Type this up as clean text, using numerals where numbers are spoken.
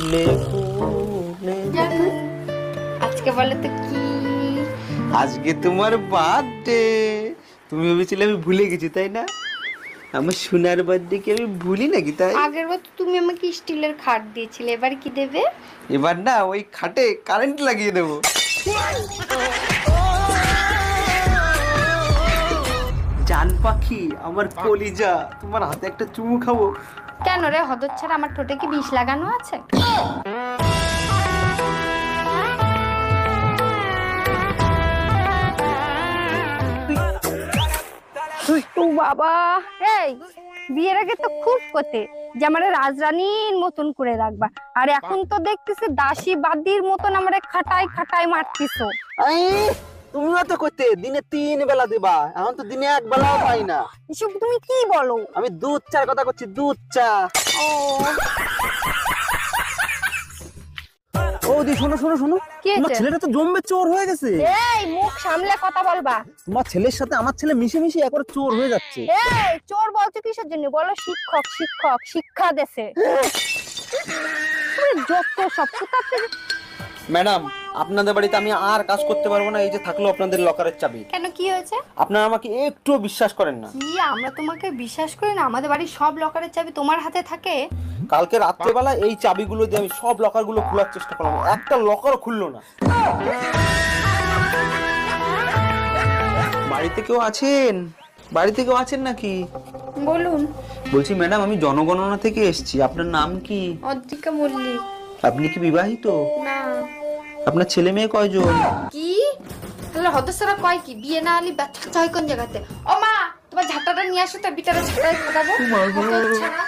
ফুলে ফুলে। আজকে বলে তো কি? আজকে তোমার বার্থডে। তুমি ভেবেছিলে আমি ভুলে গেছি তাই না? আমার সোনার বার্থডে কি আমি ভুলি নাকি তাই? আগের বার তো তুমি আমাকে স্টিলের খাট দিয়েছিলে, এবার কি দেবে? এবার না ওই খাটে কারেন্ট লাগিয়ে দেবো। জান পাখি আমার কলিজা, তোমার হাতে একটা চুমু খাবো। কেন রে হদচ্ছাড়া, আমার ঠোঁটে কি বিষ লাগানো আছে? ও বাবা, এই বিয়ের আগে তো খুব করতে যে আমার রাজরানীর মতন করে রাখবা, আর এখন তো দেখতেছি দাসী বাদির মতন আমারে খাটাই খাটাই মারতিছো। তুমিও তো করতে দিনে 3 বেলা দিবা, এখন তো দিনে 1 বেলাও পাই না। এসব তুমি কি বলো? আমি দুধ চার কথা করছি, দুধ চা। ও ও দি শোনো শোনো শোনো, কি তোমার হয়েছে? ছেলেটা তো জম্বে চোর হয়ে গেছে। এই মুখ সামলে কথা বলবা। তোমার ছেলের সাথে আমার ছেলে মিশে মিশে একবার চোর হয়ে যাচ্ছে। এই চোর বলছো কিসের জন্য? বলো শিক্ষক শিক্ষক শিক্ষা দেছে। তুমি যত সব কোথাতে। ম্যাডাম, আপনাদের বাড়িতে আমি আর কাজ করতে পারবো না। এই যে থাকলো আপনাদের লকারের চাবি। কেন, কি হয়েছে? আপনারা আমাকে একটু বিশ্বাস করেন না। কি আমরা তোমাকে বিশ্বাস করি না? আমাদের বাড়ির সব লকারের চাবি তোমার হাতে থাকে। কালকে রাত্রেবেলা এই চাবিগুলো দিয়ে আমি সব লকারগুলো খোলার চেষ্টা করলাম, একটা লকারও খুললো না। বাড়িতে কেউ আছেন? বাড়িতে কেউ আছেন নাকি? বলুন। বলছি ম্যাডাম, আমি জনগণনা থেকে এসেছি। আপনার নাম কি? অদ্রিকা মল্লিক। আপনি কি বিবাহিত? না। আপনার ছেলে মেয়ে কয়জন? কি তাহলে হদসারা কয় কি? বিয়ে না হলে বাচ্চা কাচ্চা হয় কোন জায়গাতে? ও মা, তোমার ঝাঁটাটা নিয়ে আসো তো, বিটারে ঝাঁটায় খাটাবো। হদছাড়া।